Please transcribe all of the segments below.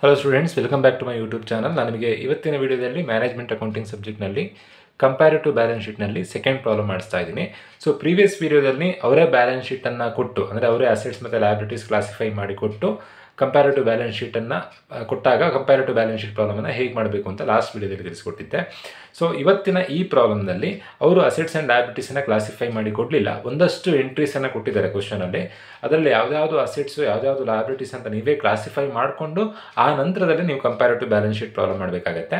Hello students, welcome back to my YouTube channel. ನಾನು ನಿಮಗೆ ಇವತ್ತಿನ ವಿಡಿಯೋದಲ್ಲಿ ಮ್ಯಾನೇಜ್ಮೆಂಟ್ ಅಕೌಂಟಿಂಗ್ ಸಬ್ಜೆಕ್ಟ್ನಲ್ಲಿ ಕಂಪ್ಯಾರಿಟಿವ್ ಬ್ಯಾಲೆನ್ಸ್ ಶೀಟ್ನಲ್ಲಿ ಸೆಕೆಂಡ್ ಪ್ರಾಬ್ಲಮ್ ಮಾಡಿಸ್ತಾ ಇದ್ದೀನಿ. ಸೊ ಪ್ರೀವಿಯಸ್ ವಿಡಿಯೋದಲ್ಲಿ ಅವರೇ ಬ್ಯಾಲೆನ್ಸ್ ಶೀಟನ್ನು ಕೊಟ್ಟು, ಅಂದರೆ ಅವರೇ ಅಸೆಟ್ಸ್ ಮತ್ತು ಲಯಬಿಲಿಟೀಸ್ ಕ್ಲಾಸಿಫೈ ಮಾಡಿ ಕೊಟ್ಟು ಕಂಪ್ಯಾರಿಟಿವ್ ಬ್ಯಾಲೆನ್ಸ್ ಶೀಟನ್ನು ಕೊಟ್ಟಾಗ ಕಂಪ್ಯಾರಿಟಿವ್ ಬ್ಯಾಲೆನ್ಸ್ ಶೀಟ್ ಪ್ರಾಬ್ಲಮನ್ನು ಹೇಗೆ ಮಾಡಬೇಕು ಅಂತ ಲಾಸ್ಟ್ ವಿಡಿಯೋದಲ್ಲಿ ತಿಳಿಸ್ಕೊಟ್ಟಿದ್ದೆ. ಸೊ ಇವತ್ತಿನ ಈ ಪ್ರಾಬ್ಲಮ್ನಲ್ಲಿ ಅವರು ಅಸೆಟ್ಸ್ ಆ್ಯಂಡ್ ಲಯಬಿಲಿಟೀಸನ್ನು ಕ್ಲಾಸಿಫೈ ಮಾಡಿ ಕೊಡಲಿಲ್ಲ, ಒಂದಷ್ಟು ಎಂಟ್ರೀಸನ್ನು ಕೊಟ್ಟಿದ್ದಾರೆ ಕ್ವಶನಲ್ಲಿ. ಅದರಲ್ಲಿ ಯಾವುದ್ಯಾವುದು ಅಸೆಟ್ಸು ಯಾವುದ್ಯಾವುದು ಲಯಬಿಲಿಟೀಸ್ ಅಂತ ನೀವೇ ಕ್ಲಾಸಿಫೈ ಮಾಡಿಕೊಂಡು ಆ ನಂತರದಲ್ಲಿ ನೀವು ಕಂಪ್ಯಾರಿಟಿವ್ ಬ್ಯಾಲೆನ್ಸ್ ಶೀಟ್ ಪ್ರಾಬ್ಲಮ್ ಮಾಡಬೇಕಾಗತ್ತೆ.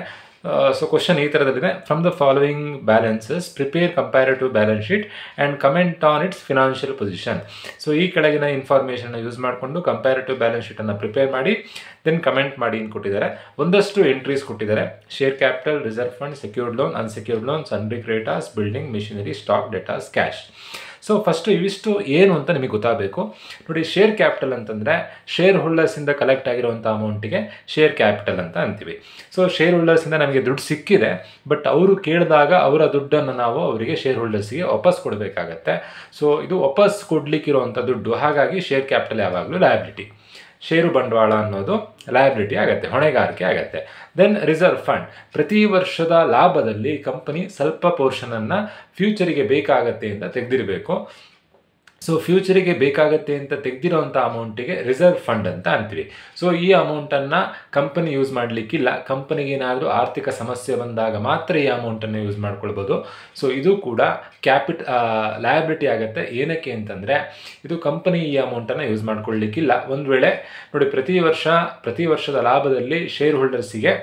ಸೊ ಕ್ವಶನ್ ಈ ಥರದಲ್ಲಿದೆ: from the following balances prepare comparative balance sheet and comment on its financial position. So ಈ ಕೆಳಗಿನ ಇನ್ಫಾರ್ಮೇಷನ್ನ ಯೂಸ್ ಮಾಡಿಕೊಂಡು ಕಂಪ್ಯಾರಿಟಿವ್ ಬ್ಯಾಲೆನ್ಸ್ ಶೀಟನ್ನು ಪ್ರಿಪೇರ್ ಮಾಡಿ ದೆನ್ ಕಮೆಂಟ್ ಮಾಡಿ ಅಂತ ಕೊಟ್ಟಿದ್ದಾರೆ. ಒಂದಷ್ಟು ಎಂಟ್ರೀಸ್ ಕೊಟ್ಟಿದ್ದಾರೆ: share capital, reserve fund, secured loan, unsecured loan, sundry creditors, building, machinery, stock, debtors, cash. So first ಇವಿಷ್ಟು ಏನು ಅಂತ ನಿಮಗೆ ಗೊತ್ತಾಗಬೇಕು. ನೋಡಿ, ಶೇರ್ ಕ್ಯಾಪಿಟಲ್ ಅಂತಂದರೆ ಶೇರ್ ಹೋಲ್ಡರ್ಸಿಂದ ಕಲೆಕ್ಟ್ ಆಗಿರುವಂಥ ಅಮೌಂಟಿಗೆ ಶೇರ್ ಕ್ಯಾಪಿಟಲ್ ಅಂತ ಅಂತೀವಿ. ಸೊ ಶೇರ್ ಹೋಲ್ಡರ್ಸಿಂದ ನಮಗೆ ದುಡ್ಡು ಸಿಕ್ಕಿದೆ, ಬಟ್ ಅವರು ಕೇಳಿದಾಗ ಅವರ ದುಡ್ಡನ್ನು ನಾವು ಅವರಿಗೆ ಶೇರ್ ಹೋಲ್ಡರ್ಸಿಗೆ ವಾಪಸ್ ಕೊಡಬೇಕಾಗತ್ತೆ. ಸೊ ಇದು ವಾಪಸ್ ಕೊಡಲಿಕ್ಕಿರುವಂಥ ದುಡ್ಡು, ಹಾಗಾಗಿ ಶೇರ್ ಕ್ಯಾಪಿಟಲ್ ಯಾವಾಗಲೂ ಲಯಬಿಲಿಟಿ. ಷೇರು ಬಂಡವಾಳ ಅನ್ನೋದು ಲಯಬಿಲಿಟಿ ಆಗುತ್ತೆ, ಹೊಣೆಗಾರಿಕೆ ಆಗುತ್ತೆ. ದೆನ್ ರಿಸರ್ವ್ ಫಂಡ್, ಪ್ರತಿ ವರ್ಷದ ಲಾಭದಲ್ಲಿ ಕಂಪನಿ ಸ್ವಲ್ಪ ಪೋರ್ಷನನ್ನು ಫ್ಯೂಚರಿಗೆ ಬೇಕಾಗತ್ತೆ ಅಂತ ತೆಗೆದಿರಬೇಕು. ಸೊ ಫ್ಯೂಚರಿಗೆ ಬೇಕಾಗತ್ತೆ ಅಂತ ತೆಗೆದಿರೋಂಥ ಅಮೌಂಟಿಗೆ ರಿಸರ್ವ್ ಫಂಡ್ ಅಂತ ಅಂತೀವಿ. ಸೊ ಈ ಅಮೌಂಟನ್ನು ಕಂಪನಿ ಯೂಸ್ ಮಾಡಲಿಕ್ಕಿಲ್ಲ, ಕಂಪನಿಗೆ ಏನಾದರೂ ಆರ್ಥಿಕ ಸಮಸ್ಯೆ ಬಂದಾಗ ಮಾತ್ರ ಈ ಅಮೌಂಟನ್ನು ಯೂಸ್ ಮಾಡ್ಕೊಳ್ಬೋದು. ಸೊ ಇದು ಕೂಡ ಲಯಬಿಲಿಟಿ ಆಗುತ್ತೆ. ಏನಕ್ಕೆ ಅಂತಂದರೆ ಇದು ಕಂಪನಿ ಈ ಅಮೌಂಟನ್ನು ಯೂಸ್ ಮಾಡ್ಕೊಳ್ಳಿಕ್ಕಿಲ್ಲ. ಒಂದು ವೇಳೆ ನೋಡಿ, ಪ್ರತಿ ವರ್ಷದ ಲಾಭದಲ್ಲಿ ಶೇರ್ ಹೋಲ್ಡರ್ಸಿಗೆ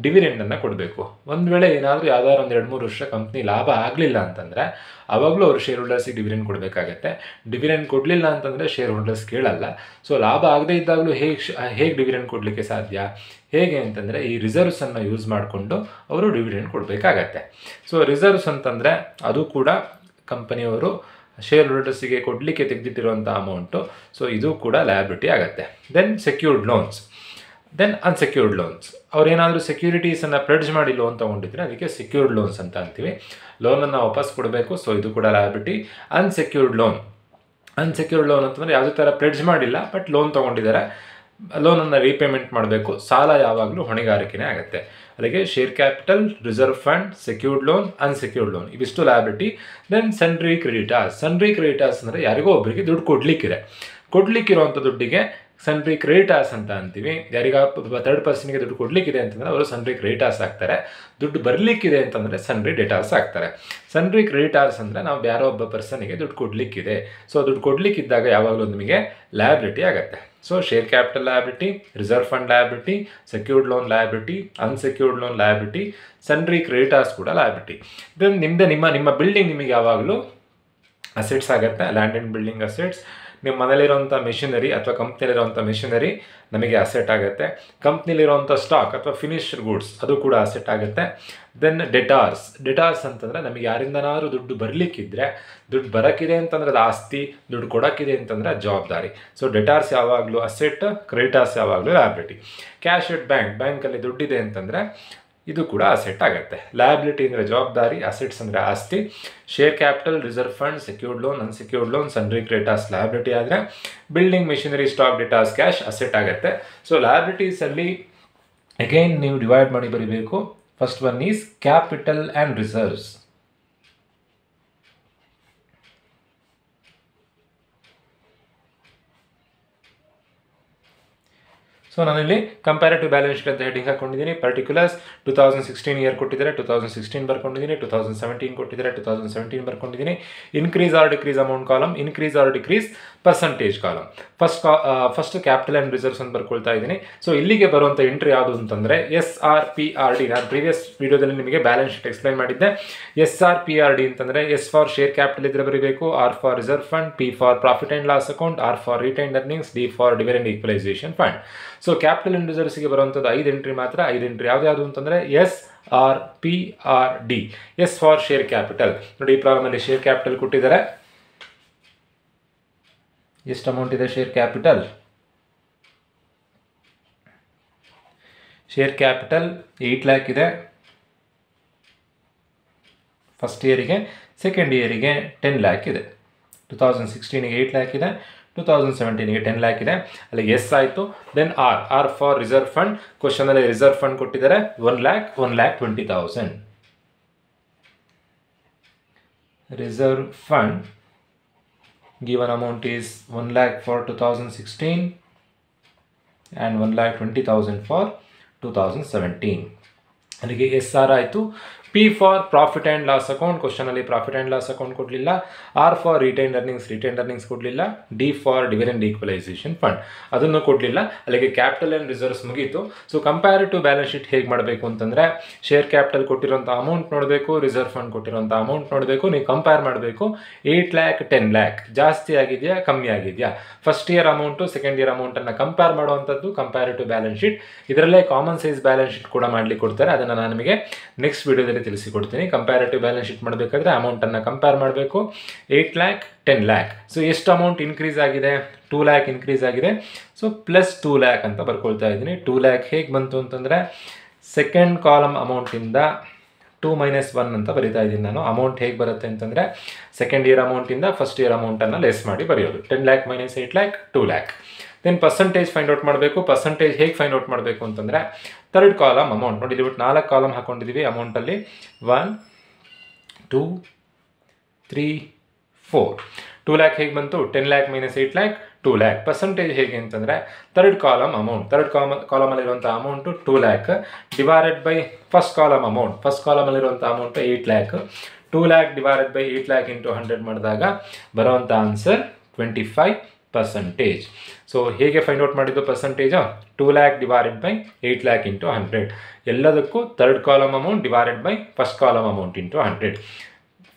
ಡಿವಿಡೆಂಡನ್ನು ಕೊಡಬೇಕು. ಒಂದು ವೇಳೆ ಏನಾದರೂ ಯಾವ್ದಾದ್ರು ಒಂದು 2-3 ವರ್ಷ ಕಂಪ್ನಿ ಲಾಭ ಆಗಲಿಲ್ಲ ಅಂತಂದರೆ ಆವಾಗಲೂ ಅವರು ಶೇರ್ ಹೋಲ್ಡರ್ಸಿಗೆ ಡಿವಿಡೆಂಡ್ ಕೊಡಬೇಕಾಗತ್ತೆ. ಡಿವಿಡೆಂಡ್ ಕೊಡಲಿಲ್ಲ ಅಂತಂದರೆ ಶೇರ್ ಹೋಲ್ಡರ್ಸ್ ಕೇಳಲ್ಲ. ಸೊ ಲಾಭ ಆಗದೇ ಇದ್ದಾಗಲೂ ಹೇಗೆ ಡಿವಿಡೆಂಡ್ ಕೊಡಲಿಕ್ಕೆ ಸಾಧ್ಯ? ಹೇಗೆ ಅಂತಂದರೆ ಈ ರಿಸರ್ವ್ಸನ್ನು ಯೂಸ್ ಮಾಡಿಕೊಂಡು ಅವರು ಡಿವಿಡೆಂಡ್ ಕೊಡಬೇಕಾಗತ್ತೆ. ಸೊ ರಿಸರ್ವ್ಸ್ ಅಂತಂದರೆ ಅದು ಕೂಡ ಕಂಪನಿಯವರು ಶೇರ್ ಹೋಲ್ಡರ್ಸಿಗೆ ಕೊಡಲಿಕ್ಕೆ ತೆಗೆದಿಟ್ಟಿರುವಂಥ ಅಮೌಂಟು. ಸೊ ಇದು ಕೂಡ ಲಯಬಿಲಿಟಿ ಆಗುತ್ತೆ. Then secured loans, then unsecured loans. ಅವ್ರೇನಾದರೂ ಸೆಕ್ಯೂರಿಟೀಸನ್ನು ಪ್ಲೆಡ್ಜ್ ಮಾಡಿ ಲೋನ್ ತೊಗೊಂಡಿದ್ರೆ ಅದಕ್ಕೆ ಸೆಕ್ಯೂರ್ಡ್ ಲೋನ್ಸ್ ಅಂತ ಅಂತೀವಿ. ಲೋನನ್ನು ವಾಪಸ್ ಕೊಡಬೇಕು, ಸೊ ಇದು ಕೂಡ ಲಯಬಿಲಿಟಿ. ಅನ್ಸೆಕ್ಯೂರ್ಡ್ ಲೋನ್ ಅಂತಂದರೆ ಯಾವುದೇ ಥರ ಪ್ಲೆಡ್ಜ್ ಮಾಡಿಲ್ಲ, ಬಟ್ ಲೋನ್ ತೊಗೊಂಡಿದ್ದಾರೆ, ಲೋನನ್ನು ರೀಪೇಮೆಂಟ್ ಮಾಡಬೇಕು. ಸಾಲ ಯಾವಾಗಲೂ ಹೊಣೆಗಾರಿಕೆನೇ ಆಗುತ್ತೆ. ಅಲ್ಲಿಗೆ share capital, reserve fund, secured loan, unsecured loan ಇವಿಷ್ಟು ಲಯಬಿಲಿಟಿ. ದೆನ್ ಸನ್ರಿ ಕ್ರೆಡಿಟರ್ಸ್ ಅಂದರೆ ಯಾರಿಗೋ ಒಬ್ಬರಿಗೆ ದುಡ್ಡು ಕೊಡಲಿಕ್ಕಿರುವಂಥ ದುಡ್ಡಿಗೆ ಸನ್ರಿ ಕ್ರೆಡಿಟರ್ಸ್ ಅಂತ ಅಂತೀವಿ. ಥರ್ಡ್ ಪರ್ಸನ್ಗೆ ದುಡ್ಡು ಕೊಡಲಿಕ್ಕಿದೆ ಅಂತಂದರೆ ಅವರು ಸನ್ರಿ ಕ್ರೆಡಿಟರ್ಸ್ ಆಗ್ತಾರೆ. ದುಡ್ಡು ಬರಲಿಕ್ಕಿದೆ ಅಂತಂದರೆ ಸನ್ರಿ ಡೆಟಾರ್ಸ್ ಆಗ್ತಾರೆ. ಸನ್ರಿ ಕ್ರೆಡಿಟರ್ಸ್ ಅಂದರೆ ನಾವು ಯಾರೋ ಒಬ್ಬ ಪರ್ಸನ್ಗೆ ದುಡ್ಡು ಕೊಡಲಿಕ್ಕಿದೆ. ಸೊ ದುಡ್ಡು ಕೊಡಲಿಕ್ಕಿದ್ದಾಗ ಯಾವಾಗಲೂ ನಿಮಗೆ ಲಯಬಿಲಿಟಿ ಆಗುತ್ತೆ. So share capital liability, reserve fund liability, secured loan liability, unsecured loan liability, sundry creditors ಕೂಡ ಲಯಬಿಲಿಟಿ. ದೆನ್ ನಿಮ್ಮ ಬಿಲ್ಡಿಂಗ್ ನಿಮಗೆ ಯಾವಾಗಲೂ ಅಸೆಟ್ಸ್ ಆಗುತ್ತೆ, ಲ್ಯಾಂಡ್ ಆ್ಯಂಡ್ ಬಿಲ್ಡಿಂಗ್ ಅಸೆಟ್ಸ್. ನಿಮ್ಮ ಮನೇಲಿರೋಂಥ ಮೆಷಿನರಿ ಅಥವಾ ಕಂಪ್ನಿಯಲ್ಲಿರೋಂಥ ಮೆಷಿನರಿ ನಮಗೆ ಅಸೆಟ್ ಆಗುತ್ತೆ. ಕಂಪ್ನಿಲಿರೋಂಥ ಸ್ಟಾಕ್ ಅಥವಾ ಫಿನಿಶ್ಡ್ ಗೂಡ್ಸ್ ಅದು ಕೂಡ ಅಸೆಟ್ ಆಗುತ್ತೆ. ದೆನ್ ಡೆಟಾರ್ಸ್ ಅಂತಂದರೆ ನಮಗೆ ಯಾರಿಂದನಾದ್ರೂ ದುಡ್ಡು ಬರಲಿಕ್ಕಿದ್ರೆ, ದುಡ್ಡು ಬರೋಕ್ಕಿದೆ ಅಂತಂದರೆ ಅದು ಆಸ್ತಿ, ದುಡ್ಡು ಕೊಡೋಕ್ಕಿದೆ ಅಂತಂದರೆ ಅದು ಜವಾಬ್ದಾರಿ. ಸೊ ಡೆಟಾರ್ಸ್ ಯಾವಾಗಲೂ ಅಸೆಟ್, ಕ್ರೆಡಿಟರ್ಸ್ ಯಾವಾಗಲೂ ಲಯಬಿಲಿಟಿ. ಕ್ಯಾಶ್ ಎಟ್ ಬ್ಯಾಂಕಲ್ಲಿ ದುಡ್ಡಿದೆ ಅಂತಂದರೆ ಇದು ಕೂಡ ಅಸೆಟ್ ಆಗುತ್ತೆ. ಲಯಬಿಲಿಟಿ ಅಂದರೆ ಜವಾಬ್ದಾರಿ, ಅಸೆಟ್ಸ್ ಅಂದರೆ ಆಸ್ತಿ. Share capital, reserve fund, secured loan, unsecured loan, sundry creditors liability ಆದರೆ, building, machinery, stock, debtors, cash asset ಆಗುತ್ತೆ. ಸೊ ಲಯಬಿಲಿಟೀಸಲ್ಲಿ ಅಗೈನ್ ನೀವು ಡಿವೈಡ್ ಮಾಡಿ ಬರೀಬೇಕು. First one is capital and reserves. So ನಾನಿಲ್ಲಿ ಕಂಪ್ಯಾರಿಟಿವ್ ಬ್ಯಾಲೆನ್ಸ್ ಶೀಟ್ ಅಂತ ಹೆಡಿಂಗ್ ಹಾಕೊಂಡಿದ್ದೀನಿ. Particulars 2016 year ಕೊಟ್ಟಿದ್ದಾರೆ, 2016 ಬರ್ಕೊಂಡಿದ್ದೀನಿ. 2017 ಕೊಟ್ಟಿದ್ದಾರೆ, 2017 ಬರ್ಕೊಂಡಿದ್ದೀನಿ. Increase or decrease amount column, increase or decrease percentage column. First capital and reserves ಅಂತ ಬರ್ಕೊಳ್ತಾ ಇದ್ದೀನಿ. ಸೊ ಇಲ್ಲಿಗೆ ಬರುವಂಥ ಎಂಟ್ರಿ ಯಾವುದು ಅಂತಂದರೆ SRPRD. ನಾನು ಪ್ರೀವಿಯಸ್ ವಿಡಿಯೋದಲ್ಲಿ ನಿಮಗೆ ಬ್ಯಾಲೆನ್ಸ್ ಶೀಟ್ ಎಕ್ಸ್ಪ್ಲೈನ್ ಮಾಡಿದ್ದೆ. SRPRD ಅಂತಂದರೆ ಎಸ್ ಫಾರ್ ಶೇರ್ ಕ್ಯಾಪಿಟಲ್ ಇದ್ರೆ ಬರೀಬೇಕು, R for reserve fund, P for profit and loss account, R for retained earnings, D for dividend equalisation fund. So capital and ರಿಸರ್ವ್ಸ್ಗೆ ಬರುವಂಥದ್ದು 5 entry ಮಾತ್ರ. 5 entry ಯಾವ್ದು ಅಂತಂದರೆ SRPRD. S for share capital. ನೋಡಿ, ಈ ಪ್ರಾಬ್ಲಮಲ್ಲಿ ಶೇರ್ ಕ್ಯಾಪಿಟಲ್ ಕೊಟ್ಟಿದ್ದಾರೆ. ಎಷ್ಟು ಅಮೌಂಟ್ ಇದೆ share capital? Share capital 8 lakh ಇದೆ ಫಸ್ಟ್ ಇಯರಿಗೆ. ಸೆಕೆಂಡ್ ಇಯರಿಗೆ 10 ಲ್ಯಾಕ್ ಇದೆ. 2016ಗೆ 8 ಲ್ಯಾಕ್ ಇದೆ, 2017ಗೆ 10 ಲ್ಯಾಕ್ ಇದೆ, ಅಲ್ಲಿ ಎಸ್ ಆಯಿತು. Then R for reserve fund. ಕ್ವಶನಲ್ಲಿ ರಿಸರ್ವ್ ಫಂಡ್ ಕೊಟ್ಟಿದ್ದಾರೆ 1,20,000. Reserve fund given amount is 1 lakh for 2016 and 1,20,000 for 2017. ಅಲ್ಲಿಗೆ ಎಸ್ ಆರ್ ಆಯಿತು. P for profit and loss account. ಕ್ವಶನಲ್ಲಿ ಪ್ರಾಫಿಟ್ ಆ್ಯಂಡ್ ಲಾಸ್ ಅಕೌಂಟ್ ಕೊಡಲಿಲ್ಲ. ಆರ್ ಫಾರ್ ರಿಟೈನ್ಡ್ ಅರ್ನಿಂಗ್ಸ್ ಕೊಡಲಿಲ್ಲ. D for dividend equalisation fund ಅದನ್ನು ಕೊಡಲಿಲ್ಲ. ಅಲ್ಲಿಗೆ capital and reserves ಮುಗೀತು. So comparative balance sheet ಹೇಗೆ ಮಾಡಬೇಕು ಅಂತಂದರೆ, ಶೇರ್ ಕ್ಯಾಪಿಟಲ್ ಕೊಟ್ಟಿರೋಂಥ ಅಮೌಂಟ್ ನೋಡಬೇಕು, ರಿಸರ್ವ್ ಫಂಡ್ ಕೊಟ್ಟಿರೋಂಥ ಅಮೌಂಟ್ ನೋಡಬೇಕು, ನೀವು ಕಂಪೇರ್ ಮಾಡಬೇಕು. 8 ಲ್ಯಾಕ್ 10 ಲ್ಯಾಕ್ ಜಾಸ್ತಿ ಆಗಿದೆಯಾ ಕಮ್ಮಿ ಆಗಿದೆಯಾ, first year amount second year ಅಮೌಂಟನ್ನು ಕಂಪೇರ್ ಮಾಡುವಂಥದ್ದು ಕಂಪ್ಯಾರಿಟಿವ್ ಬ್ಯಾಲೆನ್ಸ್ ಶೀಟ್. ಇದರಲ್ಲೇ ಕಾಮನ್ ಸೈಜ್ ಬ್ಯಾಲೆನ್ಸ್ ಶೀಟ್ ಕೂಡ ಮಾಡಲಿಕ್ಕೆ ಕೊಡ್ತಾರೆ, ಅದನ್ನು ನಾನು ನಿಮಗೆ ನೆಕ್ಸ್ಟ್ ವಿಡಿಯೋದಲ್ಲಿ ತಿಳಿಸಿಕೊಡ್ತೀನಿ. ಕಂಪ್ಯಾರಿಟಿವ್ ಬ್ಯಾಲೆನ್ಸ್ ಶೀಟ್ ಮಾಡಬೇಕಾದ್ರೆ ಅಮೌಂಟನ್ನು ಕಂಪೇರ್ ಮಾಡಬೇಕು. 8 ಲ್ಯಾಕ್ 10 ಲ್ಯಾಕ್. ಸೊ ಎಷ್ಟು ಅಮೌಂಟ್ ಇನ್ಕ್ರೀಸ್ ಆಗಿದೆ? 2 ಲ್ಯಾಕ್ ಇನ್ಕ್ರೀಸ್ ಆಗಿದೆ. ಸೊ ಪ್ಲಸ್ 2 ಲ್ಯಾಕ್ ಅಂತ ಬರ್ಕೊಳ್ತಾ ಇದ್ದೀನಿ. 2 ಲ್ಯಾಕ್ ಹೇಗೆ ಬಂತು ಅಂತಂದರೆ, ಸೆಕೆಂಡ್ ಕಾಲಮ್ ಅಮೌಂಟಿಂದ 2 - 1 ಅಂತ ಬರಿತಾ ಇದ್ದೀನಿ ನಾನು. ಅಮೌಂಟ್ ಹೇಗೆ ಬರುತ್ತೆ ಅಂತಂದರೆ, ಸೆಕೆಂಡ್ ಇಯರ್ ಅಮೌಂಟಿಂದ ಫಸ್ಟ್ ಇಯರ್ ಅಮೌಂಟನ್ನು ಲೆಸ್ ಮಾಡಿ ಬರೆಯೋದು. 10 lakh - 8 lakh 2 lakh. Then percentage find out ಮಾಡಬೇಕು. ಪರ್ಸೆಂಟೇಜ್ ಹೇಗೆ ಫೈಂಡ್ ಔಟ್ ಮಾಡಬೇಕು ಅಂತಂದರೆ, ಥರ್ಡ್ ಕಾಲಮ್ ಅಮೌಂಟ್ ನೋಡಿ, ಇಲ್ಲಿ ಬಿಟ್ಟು 4 ಕಾಲಮ್ ಹಾಕೊಂಡಿದ್ದೀವಿ ಅಮೌಂಟಲ್ಲಿ. 1 2 3 4. 2 ಲ್ಯಾಕ್ ಹೇಗೆ ಬಂತು? 10 ಲ್ಯಾಕ್ - 8 ಲ್ಯಾಕ್ 2 ಲ್ಯಾಕ್. ಪರ್ಸೆಂಟೇಜ್ ಹೇಗೆ ಅಂತಂದರೆ, ಥರ್ಡ್ ಕಾಲಮ್ ಅಮೌಂಟ್, ಥರ್ಡ್ ಕಾಲಮಲ್ಲಿರುವಂಥ amount 2 lakh divided by first column amount, first ಕಾಲಮಲ್ಲಿರುವಂಥ amount 8 lakh. 2 lakh divided by 8 lakh into 100 ಮಾಡಿದಾಗ ಬರುವಂಥ ಆನ್ಸರ್ 25%. ಸೊ ಹೇಗೆ ಫೈಂಡ್ ಔಟ್ ಮಾಡಿದ್ದು percentage? 2 lakh divided by 8 lakh into 100. ಎಲ್ಲದಕ್ಕೂ third column amount divided by first column amount into 100.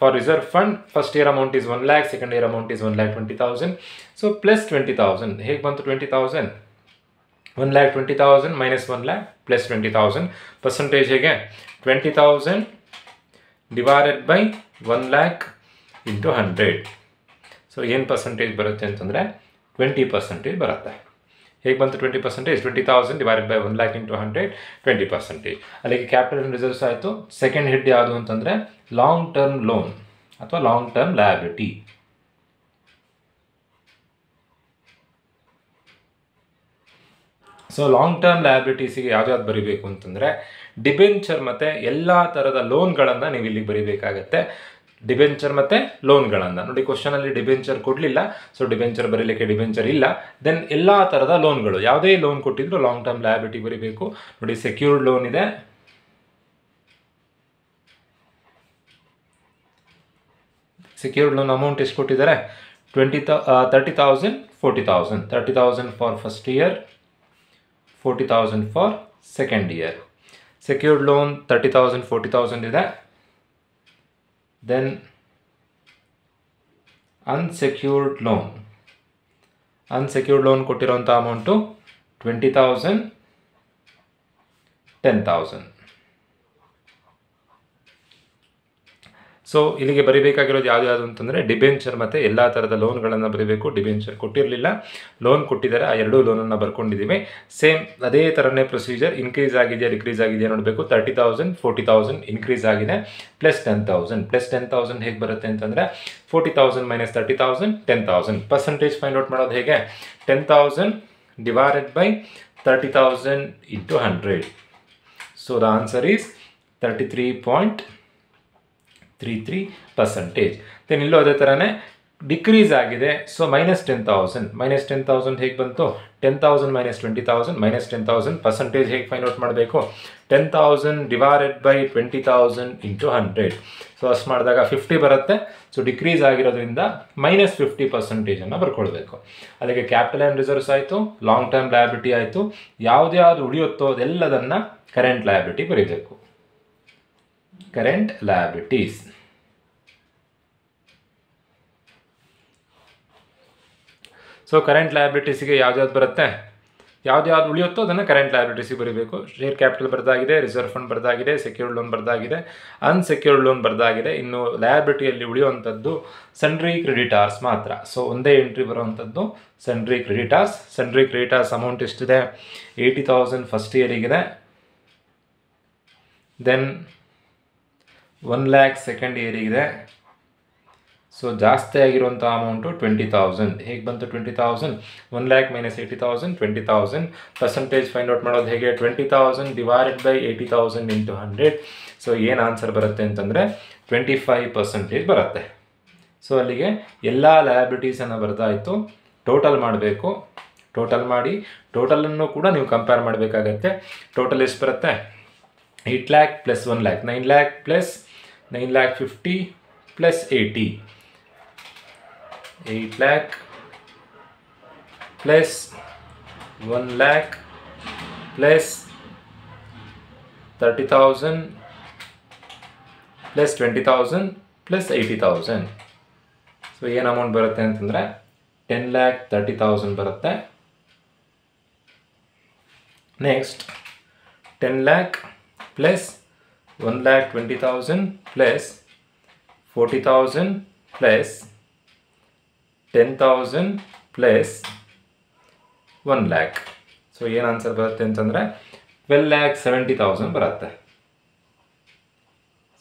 For reserve fund, first year amount is 1 lakh, second year amount is 1,20,000. So plus 20,000. ಹೇಗೆ ಬಂತು 20,000? 1,20,000 minus 1 lakh plus 20,000. Percentage ಹೇಗೆ? 20,000 divided by 1 lakh into 100. So ಏನು percentage ಬರುತ್ತೆ ಅಂತಂದರೆ 20% ಬರುತ್ತೆ. ಹೇಗೆ ಬಂತು 20%? 20,000 divided by 1 lac into 100, 20%. ಅಲ್ಲಿಗೆ ಕ್ಯಾಪಿಟಲ್ ಆ್ಯಂಡ್ ರಿಸರ್ವ್ಸ್ ಆಯಿತು. ಸೆಕೆಂಡ್ ಹೆಡ್ ಯಾವುದು ಅಂತಂದರೆ ಲಾಂಗ್ ಟರ್ಮ್ ಲೋನ್ ಅಥವಾ long term liability. So long term ಲಯಬಿಲಿಟೀಸಿಗೆ ಯಾವ್ದು ಬರೀಬೇಕು ಅಂತಂದರೆ, ಡಿಬೆಂಚರ್ ಮತ್ತು ಎಲ್ಲ ಥರದ ಲೋನ್ಗಳನ್ನು ನೀವು ಇಲ್ಲಿಗೆ ಬರೀಬೇಕಾಗತ್ತೆ. ಡಿಬೆಂಚರ್ ಮತ್ತು ಲೋನ್ಗಳನ್ನು ನೋಡಿ, ಕ್ವಶನಲ್ಲಿ ಡಿಬೆಂಚರ್ ಕೊಡಲಿಲ್ಲ, ಸೊ ಡಿಬೆಂಚರ್ ಬರೀಲಿಕ್ಕೆ ಡಿಬೆಂಚರ್ ಇಲ್ಲ. ದೆನ್ ಎಲ್ಲ ಥರದ ಲೋನ್ಗಳು, ಯಾವುದೇ ಲೋನ್ ಕೊಟ್ಟಿದ್ರು ಲಾಂಗ್ ಟರ್ಮ್ ಲಯಬಿಲಿಟಿ ಬರೀಬೇಕು. ನೋಡಿ, ಸೆಕ್ಯೂರ್ಡ್ ಲೋನ್ ಇದೆ, ಸೆಕ್ಯೂರ್ಡ್ ಲೋನ್ ಅಮೌಂಟ್ ಎಷ್ಟು ಕೊಟ್ಟಿದ್ದಾರೆ? 30,000 40,000. 30,000 for first year, 40,000 for second year. Secured loan 30,000 40,000 ಇದೆ. ದೆನ್ ಅನ್ಸೆಕ್ಯೂರ್ಡ್ ಲೋನ್ ಕೊಟ್ಟಿರೋಂಥ ಅಮೌಂಟು 20,000 10,000. ಸೊ ಇಲ್ಲಿಗೆ ಬರೀಬೇಕಾಗಿರೋದು ಯಾವುದು ಅಂತಂದರೆ ಡಿಬೆಂಚರ್ ಮತ್ತು ಎಲ್ಲ ಥರದ ಲೋನ್ಗಳನ್ನು ಬರೀಬೇಕು. ಡಿಬೆಂಚರ್ ಕೊಟ್ಟಿರಲಿಲ್ಲ, ಲೋನ್ ಕೊಟ್ಟಿದ್ದಾರೆ, ಆ ಎರಡೂ ಲೋನನ್ನು ಬರ್ಕೊಂಡಿದ್ದೀವಿ. ಸೇಮ್ ಅದೇ ಥರನೇ ಪ್ರೊಸೀಜರ್. ಇನ್ಕ್ರೀಸ್ ಆಗಿದೆಯಾ ಡಿಕ್ರೀಸ್ ಆಗಿದೆಯಾ ನೋಡಬೇಕು. 30,000 40,000 ಇನ್ಕ್ರೀಸ್ ಆಗಿದೆ, ಪ್ಲಸ್ 10,000. ಪ್ಲಸ್ 10,000 ಹೇಗೆ ಬರುತ್ತೆ ಅಂತಂದರೆ 40,000 ಮೈನಸ್ 30,000 10,000. ಪರ್ಸೆಂಟೇಜ್ ಫೈಂಡ್ ಔಟ್ ಮಾಡೋದು ಹೇಗೆ? 10,000 divided by 30,000 into 100. So the answer is 33.33%. Then ಇಲ್ಲೂ ಅದೇ ಥರನೇ ಡಿಕ್ರೀಸ್ ಆಗಿದೆ, ಸೊ ಮೈನಸ್ 10,000 ಹೇಗೆ ಬಂತು? 10,000 ಮೈನಸ್ 20,000 ಮೈನಸ್ 10,000. ಪರ್ಸೆಂಟೇಜ್ ಹೇಗೆ ಫೈಂಡ್ ಔಟ್ ಮಾಡಬೇಕು? 10,000 ಡಿವೈಡೆಡ್ ಬೈ 20,000 ಇಂಟು 100. ಸೊ ಅಷ್ಟು ಮಾಡಿದಾಗ 50 ಬರುತ್ತೆ. ಸೊ ಡಿಕ್ರೀಸ್ ಆಗಿರೋದ್ರಿಂದ ಮೈನಸ್ 50%ಅನ್ನು ಬರ್ಕೊಳ್ಬೇಕು. ಅದಕ್ಕೆ ಕ್ಯಾಪಿಟಲ್ ಆ್ಯಂಡ್ ರಿಸರ್ವ್ಸ್ ಆಯಿತು, ಲಾಂಗ್ ಟರ್ಮ್ ಲಯಬಿಲಿಟಿ ಆಯಿತು. ಯಾವ್ದು ಉಳಿಯುತ್ತೋ ಅದೆಲ್ಲದನ್ನು ಕರೆಂಟ್ ಲಯಬಿಲಿಟಿ ಬರೀಬೇಕು. Current liabilities. ಸೊ ಕರೆಂಟ್ ಲಯಬಿಲಿಟೀಸಿಗೆ ಯಾವ್ದು ಬರುತ್ತೆ? ಯಾವ್ದು ಉಳಿಯುತ್ತೋ ಅದನ್ನು ಕರೆಂಟ್ ಲಯಬಿಲಿಟೀಸಿಗೆ ಬರೀಬೇಕು. ಶೇರ್ ಕ್ಯಾಪಿಟಲ್ ಬರ್ದಾಗಿದೆ, ರಿಸರ್ವ್ ಫಂಡ್ ಬರ್ದಾಗಿದೆ, ಸೆಕ್ಯೂರ್ಡ್ ಲೋನ್ ಬರ್ದಾಗಿದೆ, ಅನ್ಸೆಕ್ಯೂರ್ಡ್ ಲೋನ್ ಬರ್ದಾಗಿದೆ. ಇನ್ನು ಲಯಬಿಲಿಟಿಯಲ್ಲಿ ಉಳಿಯುವಂಥದ್ದು ಸನ್ಡ್ರಿ ಕ್ರೆಡಿಟಾರ್ಸ್ ಮಾತ್ರ. ಸೊ ಒಂದೇ ಎಂಟ್ರಿ ಬರುವಂಥದ್ದು ಸನ್ಡ್ರಿ ಕ್ರೆಡಿಟಾರ್ಸ್ ಅಮೌಂಟ್ ಎಷ್ಟಿದೆ? 80,000 ಫಸ್ಟ್ ಇಯರಿಗಿದೆ. Then 1 lakh second ಇಯರಿಗಿದೆ. ಸೊ ಜಾಸ್ತಿ ಆಗಿರುವಂಥ ಅಮೌಂಟು 20,000. ಹೇಗೆ ಬಂತು 20,000? 1 lakh minus 80,000, 20,000. Percentage find out ಮಾಡೋದು ಹೇಗೆ? 20,000 ಡಿವೈಡೆಡ್ ಬೈ 80,000 ಇಂಟು 100. ಸೊ ಏನು ಆನ್ಸರ್ ಬರುತ್ತೆ ಅಂತಂದರೆ 25% ಬರುತ್ತೆ. ಸೊ ಅಲ್ಲಿಗೆ ಎಲ್ಲ ಲಯಬಿಲಿಟೀಸನ್ನು ಬರ್ತಾಯಿತು. ಟೋಟಲ್ ಮಾಡಬೇಕು. ಟೋಟಲ್ ಮಾಡಿ ಟೋಟಲನ್ನು ಕೂಡ ನೀವು ಕಂಪೇರ್ ಮಾಡಬೇಕಾಗತ್ತೆ. ಟೋಟಲ್ ಎಷ್ಟು ಬರುತ್ತೆ? 8 lakh plus 1 lakh, 9 lakh plus 9,50,000 plus 80. 8 lakh plus 1 lakh plus 30,000 plus 20,000 plus 80,000. So ಏನು ಅಮೌಂಟ್ ಬರುತ್ತೆ ಅಂತಂದರೆ 10,30,000 ಬರುತ್ತೆ. Next 10 lakh plus 1,20,000 plus 40,000 plus 10,000 plus 1 lakh. So ಏನು ಆನ್ಸರ್ ಬರುತ್ತೆ ಅಂತಂದರೆ 12,70,000 ಬರುತ್ತೆ.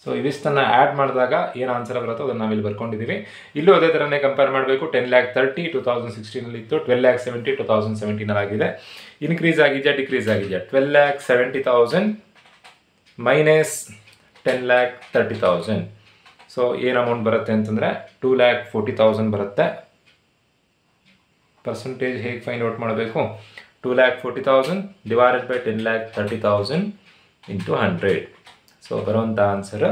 ಸೊ ಇವಿಷ್ಟನ್ನು ಆ್ಯಡ್ ಮಾಡಿದಾಗ ಏನು ಆನ್ಸರ್ ಬರುತ್ತೋ ಅದನ್ನು ನಾವಿಲ್ಲಿ ಬರ್ಕೊಂಡಿದ್ದೀವಿ. ಇಲ್ಲೂ ಅದೇ ಥರನೇ ಕಂಪೇರ್ ಮಾಡಬೇಕು. 10,30,000 2016 ಇತ್ತು, 12,70,000 2017 ಆಗಿದೆ. ಇನ್ಕ್ರೀಸ್ ಆಗಿದೆಯಾ ಡಿಕ್ರೀಸ್ ಆಗಿದೆಯಾ? 12,70,000 ಮೈನಸ್ 10,30,000. ಸೊ ಏನು ಅಮೌಂಟ್ ಬರುತ್ತೆ ಅಂತಂದರೆ 2,40,000 ಬರುತ್ತೆ. ಪರ್ಸೆಂಟೇಜ್ ಹೇಗೆ ಫೈಂಡ್ ಔಟ್ ಮಾಡಬೇಕು? 2,40,000 ಡಿವೈಡೆಡ್ ಬೈ 10,30,000 ಇಂಟು 100. ಸೊ ಬರುವಂಥ ಆನ್ಸರ್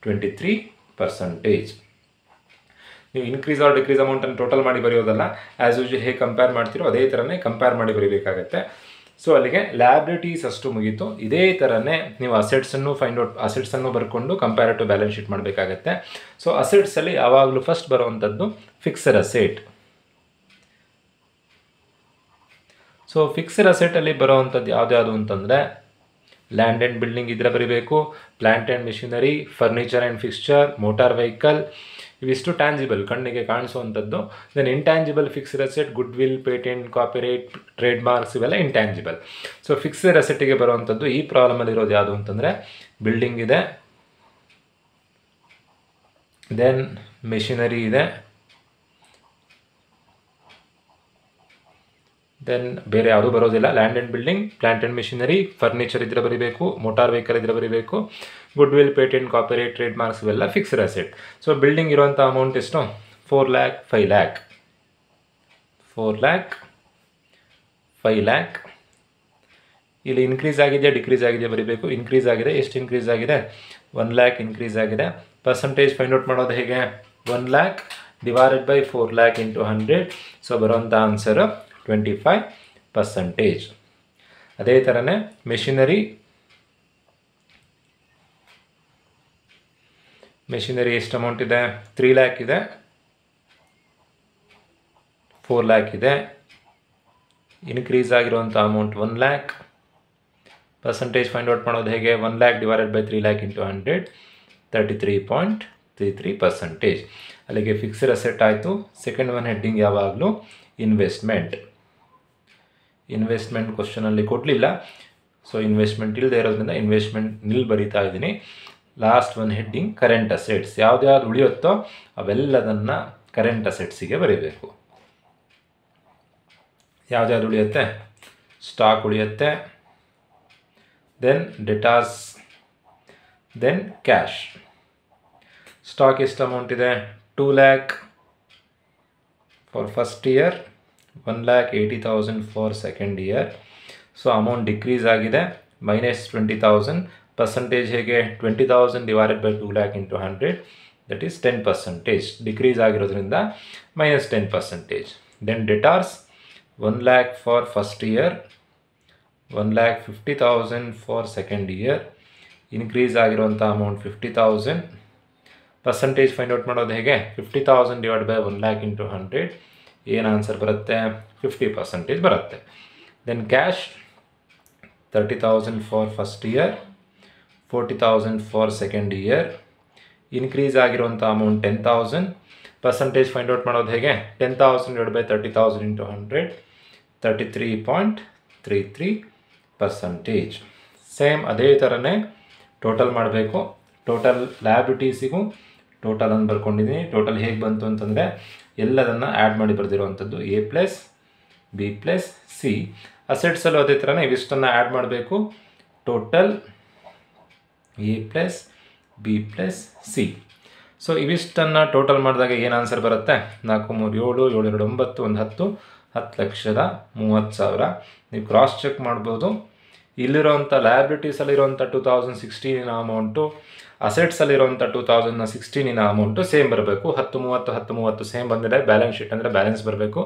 23%. ನೀವು ಇನ್ಕ್ರೀಸ್ ಆರ್ ಡಿಕ್ರೀಸ್ ಅಮೌಂಟನ್ನು ಟೋಟಲ್ ಮಾಡಿ ಬರೆಯೋದಲ್ಲ, ಆ್ಯಸ್ ಯೂಶುವಲ್ ಹೇಗೆ ಕಂಪೇರ್ ಮಾಡ್ತೀರೋ ಅದೇ ಥರನೇ ಕಂಪೇರ್ ಮಾಡಿ ಬರೀಬೇಕಾಗತ್ತೆ. ಸೊ ಅಲ್ಲಿಗೆ ಲ್ಯಾಬಿಲಿಟೀಸ್ ಅಷ್ಟು ಮುಗೀತು. ಇದೇ ಥರನೇ ನೀವು ಅಸೆಟ್ಸನ್ನು ಬರ್ಕೊಂಡು ಕಂಪ್ಯಾರಿಟಿವ್ ಬ್ಯಾಲೆನ್ಸ್ ಶೀಟ್ ಮಾಡಬೇಕಾಗತ್ತೆ. ಸೊ ಅಸೆಟ್ಸಲ್ಲಿ ಯಾವಾಗಲೂ ಫಸ್ಟ್ ಬರುವಂಥದ್ದು ಫಿಕ್ಸಡ್ ಅಸೆಟ್. ಸೊ ಫಿಕ್ಸಡ್ ಅಸೆಟಲ್ಲಿ ಬರೋವಂಥದ್ದು ಯಾವ್ದು ಅಂತಂದರೆ ಲ್ಯಾಂಡ್ ಆ್ಯಂಡ್ ಬಿಲ್ಡಿಂಗ್ ಇದ್ರೆ ಬರೀಬೇಕು, plant and machinery, furniture and fixture, motor vehicle, ಇವಿಷ್ಟು ಟ್ಯಾಂಜಿಬಲ್ ಕಣ್ಣಿಗೆ ಕಾಣಿಸುವಂಥದ್ದು. Then intangible fixed asset, goodwill, patent, copyright, trade marks ಇವೆಲ್ಲ ಇಂಟ್ಯಾಂಜಿಬಲ್. ಸೊ ಫಿಕ್ಸ್ಡ್ ಅಸೆಟ್ಟಿಗೆ ಬರುವಂಥದ್ದು ಈ ಪ್ರಾಬ್ಲಮಲ್ಲಿರೋದು ಯಾವುದು ಅಂತಂದರೆ ಬಿಲ್ಡಿಂಗ್ ಇದೆ, ದೆನ್ ಮೆಷಿನರಿ ಇದೆ, ದೆನ್ ಬೇರೆ ಯಾವುದೂ ಬರೋದಿಲ್ಲ. Land and building, plant and machinery, furniture ಇದ್ರೆ ಬರೀಬೇಕು, ಮೋಟಾರ್ ವೆಹಿಕಲ್ ಇದ್ರೆ ಬರೀಬೇಕು, goodwill, patent, copyright, trade marks ಇವೆಲ್ಲ ಫಿಕ್ಸ್ಡ್ ಅಸೆಟ್. ಸೊ ಬಿಲ್ಡಿಂಗ್ ಇರುವಂಥ ಅಮೌಂಟ್ ಎಷ್ಟು? 4 lakh, 5 lakh, 4 lakh, 5 lakh. ಇಲ್ಲಿ ಇನ್ಕ್ರೀಸ್ ಆಗಿದೆಯಾ ಡಿಕ್ರೀಸ್ ಆಗಿದೆಯಾ ಬರೀಬೇಕು. ಇನ್ಕ್ರೀಸ್ ಆಗಿದೆ. ಎಷ್ಟು ಇನ್ಕ್ರೀಸ್ ಆಗಿದೆ? 1 lakh ಇನ್ಕ್ರೀಸ್ ಆಗಿದೆ. ಪರ್ಸೆಂಟೇಜ್ ಫೈಂಡ್ ಔಟ್ ಮಾಡೋದು ಹೇಗೆ? 1 lakh divided by 4 lakh into 100. So ಬರುವಂಥ ಆನ್ಸರು 25%. ಅದೇ ಥರನೇ ಮೆಷಿನರಿ ಎಷ್ಟು ಅಮೌಂಟ್ ಇದೆ? 3 lakh ಇದೆ, 4 lakh ಇದೆ. ಇನ್ಕ್ರೀಸ್ ಆಗಿರುವಂಥ amount 1 lakh. Percentage find out ಮಾಡೋದು ಹೇಗೆ? 1 lakh divided by 3 lakh into 100, 33.33%. ಅಲ್ಲಿಗೆ ಫಿಕ್ಸ್ಡ್ ಅಸೆಟ್ ಆಯಿತು. ಸೆಕೆಂಡ್ ಒನ್ ಹೆಡ್ಡಿಂಗ್ ಯಾವಾಗಲೂ ಇನ್ವೆಸ್ಟ್ಮೆಂಟ್ ಕ್ವಶನಲ್ಲಿ ಕೊಡಲಿಲ್ಲ. ಸೊ ಇನ್ವೆಸ್ಟ್ಮೆಂಟ್ ಇಲ್ಲದೆ ಇರೋದ್ರಿಂದ ಇನ್ವೆಸ್ಟ್ಮೆಂಟ್ ನಿಲ್ ಬರೀತಾ ಇದ್ದೀನಿ. Last one heading current assets. ಯಾವ್ದು ಉಳಿಯುತ್ತೋ ಅವೆಲ್ಲದನ್ನು ಕರೆಂಟ್ ಅಸೆಟ್ಸಿಗೆ ಬರೀಬೇಕು. ಯಾವ್ದು ಉಳಿಯುತ್ತೆ? ಸ್ಟಾಕ್ ಉಳಿಯುತ್ತೆ, then debtors, then cash. Stock ಎಷ್ಟು ಅಮೌಂಟ್ ಇದೆ? 2 lakh for first year, 1,80,000 for second year. So amount decrease ಆಗಿದೆ, ಮೈನಸ್ 20,000. ಪರ್ಸೆಂಟೇಜ್ ಹೇಗೆ? 20,000 divided by 2 lakh into 100, that is 10%. Decrease ಆಗಿರೋದ್ರಿಂದ minus 10%. Then debtors 1 lakh for first year, 1,50,000 for second year. Increase ಆಗಿರುವಂಥ amount 50,000. Percentage find out ಮಾಡೋದು ಹೇಗೆ? 50,000 divide by 1 lakh into 100. ಏನು answer ಬರುತ್ತೆ? 50% ಬರುತ್ತೆ. Then cash 30,000 for first year, 40,000 for second year. Increase ಆಗಿರುವಂಥ amount 10,000. Percentage find out ಮಾಡೋದು ಹೇಗೆ? 10,000 divide by 30,000 into 100, 33.33%. Same ಅದೇ ಥರನೇ ಟೋಟಲ್ ಮಾಡಬೇಕು. ಟೋಟಲ್ ಲಯಬಿಲಿಟೀಸಿಗೂ ಟೋಟಲ್ ಅಂತ ಬರ್ಕೊಂಡಿದ್ದೀನಿ. ಟೋಟಲ್ ಹೇಗೆ ಬಂತು ಅಂತಂದರೆ ಎಲ್ಲದನ್ನು ಆ್ಯಡ್ ಮಾಡಿ ಬರೆದಿರುವಂಥದ್ದು A plus B plus C. ಅಸೆಟ್ಸಲ್ಲೂ ಅದೇ ಥರನೇ ಇವಿಷ್ಟನ್ನು ಆ್ಯಡ್ ಮಾಡಬೇಕು. Total A plus B plus C. So ಇವಿಷ್ಟನ್ನು ಟೋಟಲ್ ಮಾಡಿದಾಗ ಏನು ಆನ್ಸರ್ ಬರುತ್ತೆ? 4 3 7 7 2 9 1 10,30,30,000. ನೀವು ಕ್ರಾಸ್ ಚೆಕ್ ಮಾಡ್ಬೋದು. ಇಲ್ಲಿರೋಂಥ ಲಯಬಿಲಿಟೀಸಲ್ಲಿರೋಂಥ 2016 ಅಮೌಂಟು, ಅಸೆಟ್ಸಲ್ಲಿರೋಂಥ 2016 ಅಮೌಂಟು ಸೇಮ್ ಬರಬೇಕು. 10 30 10 30 ಸೇಮ್ ಬಂದಿದೆ. ಬ್ಯಾಲೆನ್ಸ್ ಶೀಟ್ ಅಂದರೆ ಬ್ಯಾಲೆನ್ಸ್ ಬರಬೇಕು,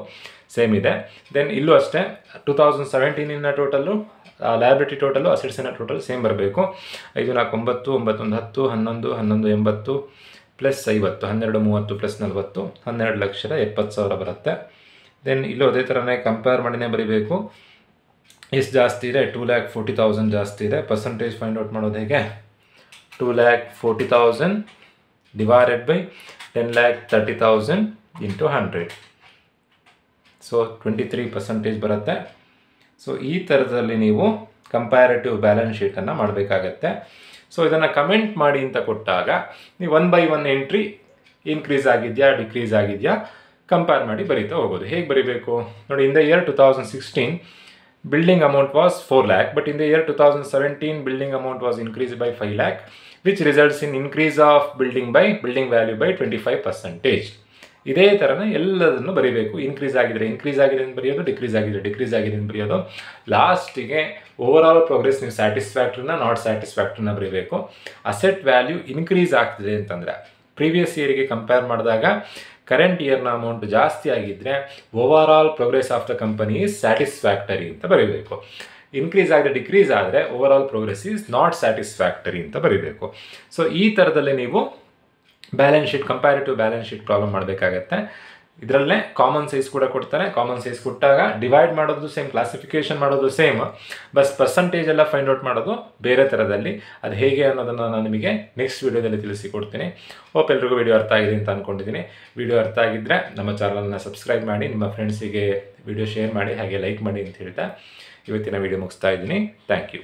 ಸೇಮ್ ಇದೆ. ದೆನ್ ಇಲ್ಲೂ ಅಷ್ಟೇ 2017 ಟೋಟಲ್ಲು, ಲಯಬಿಲಿಟಿ ಟೋಟಲು, ಅಸೆಟ್ಸಿನ ಟೋಟಲ್ ಸೇಮ್ ಬರಬೇಕು. 5 4 9 9 1 10 11 11 80 ಪ್ಲಸ್ 50 12 30 ಪ್ಲಸ್ 40 12,70,000 ಬರುತ್ತೆ. ದೆನ್ ಇಲ್ಲೂ ಅದೇ ಥರನೇ ಕಂಪೇರ್ ಮಾಡಿನೇ ಬರೀಬೇಕು. ಎಷ್ಟು ಜಾಸ್ತಿ ಇದೆ? 2,40,000 ಜಾಸ್ತಿ ಇದೆ. ಪರ್ಸಂಟೇಜ್ ಫೈಂಡ್ ಔಟ್ ಮಾಡೋದು ಹೇಗೆ? 2,40,000 ಡಿವೈಡೆಡ್ ಬೈ 10,30,000 ಇಂಟು 100. ಸೊ 23% ಬರುತ್ತೆ. ಸೊ ಈ ಥರದಲ್ಲಿ ನೀವು ಕಂಪ್ಯಾರಿಟಿವ್ ಬ್ಯಾಲೆನ್ಸ್ ಶೀಟನ್ನು ಮಾಡಬೇಕಾಗತ್ತೆ. ಸೊ ಇದನ್ನು ಕಮೆಂಟ್ ಮಾಡಿ ಅಂತ ಕೊಟ್ಟಾಗ ನೀವು 1 by 1 ಎಂಟ್ರಿ ಇನ್ಕ್ರೀಸ್ ಆಗಿದೆಯಾ ಡಿಕ್ರೀಸ್ ಆಗಿದೆಯಾ ಕಂಪೇರ್ ಮಾಡಿ ಬರೀತಾ ಹೋಗೋದು. ಹೇಗೆ ಬರೀಬೇಕು ನೋಡಿ. In the year 2016 building amount was 4 lakh, but in the year 2017 building amount was increased by 5 lakh, which results in increase of building value by 25%. ಇದೇ ಥರನೇ ಎಲ್ಲದನ್ನು ಬರೀಬೇಕು. ಇನ್ಕ್ರೀಸ್ ಆಗಿದೆ ಅಂತ ಬರೆಯೋದು, ಡಿಕ್ರೀಸ್ ಆಗಿದೆ ಅಂತ ಬರೆಯೋದು. ಲಾಸ್ಟಿಗೆ ಓವರಾಲ್ ಪ್ರೋಗ್ರೆಸ್ ನೀವು ಸ್ಯಾಟಿಸ್ಫ್ಯಾಕ್ಟ್ರಿನ ನಾಟ್ ಸ್ಯಾಟಿಸ್ಫ್ಯಾಕ್ಟ್ರಿನ ಬರೀಬೇಕು. ಅಸೆಟ್ ವ್ಯಾಲ್ಯೂ ಇನ್ಕ್ರೀಸ್ ಆಗ್ತಿದೆ ಅಂತಂದರೆ ಪ್ರೀವಿಯಸ್ ಇಯರ್ಗೆ ಕಂಪೇರ್ ಮಾಡಿದಾಗ ಕರೆಂಟ್ ಇಯರ್ನ ಅಮೌಂಟ್ ಜಾಸ್ತಿ ಆಗಿದ್ದರೆ overall progress of the company is satisfactory ಅಂತ ಬರೀಬೇಕು. ಇನ್ಕ್ರೀಸ್ ಆಗದೆ ಡಿಕ್ರೀಸ್ ಆದರೆ overall progress is not satisfactory ಅಂತ ಬರೀಬೇಕು. ಸೊ ಈ ಥರದಲ್ಲಿ ನೀವು balance sheet, comparative balance sheet problem ಮಾಡಬೇಕಾಗತ್ತೆ. ಇದರಲ್ಲೇ ಕಾಮನ್ ಸೈಜ್ ಕೂಡ ಕೊಡ್ತಾರೆ. ಕಾಮನ್ ಸೈಜ್ ಕೊಟ್ಟಾಗ ಡಿವೈಡ್ ಮಾಡೋದು ಸೇಮ್, ಕ್ಲಾಸಿಫಿಕೇಶನ್ ಮಾಡೋದು ಸೇಮ್, ಬಸ್ ಪರ್ಸಂಟೇಜ್ ಎಲ್ಲ ಫೈಂಡ್ ಔಟ್ ಮಾಡೋದು ಬೇರೆ ಥರದಲ್ಲಿ. ಅದು ಹೇಗೆ ಅನ್ನೋದನ್ನು ನಾನು ನಿಮಗೆ ನೆಕ್ಸ್ಟ್ ವೀಡಿಯೋದಲ್ಲಿ ತಿಳಿಸಿಕೊಡ್ತೀನಿ. ಹೋಪ್ ಎಲ್ರಿಗೂ ವಿಡಿಯೋ ಅರ್ಥ ಆಗಿದೆ ಅಂತ ಅಂದ್ಕೊಂಡಿದ್ದೀನಿ. ವಿಡಿಯೋ ಅರ್ಥ ಆಗಿದ್ದರೆ ನಮ್ಮ ಚಾನಲ್ನ ಸಬ್ಸ್ಕ್ರೈಬ್ ಮಾಡಿ, ನಿಮ್ಮ ಫ್ರೆಂಡ್ಸಿಗೆ ವಿಡಿಯೋ ಶೇರ್ ಮಾಡಿ, ಹಾಗೆ ಲೈಕ್ ಮಾಡಿ ಅಂತ ಹೇಳ್ತಾ ಇವತ್ತಿನ ವಿಡಿಯೋ ಮುಗಿಸ್ತಾ ಇದ್ದೀನಿ. Thank you.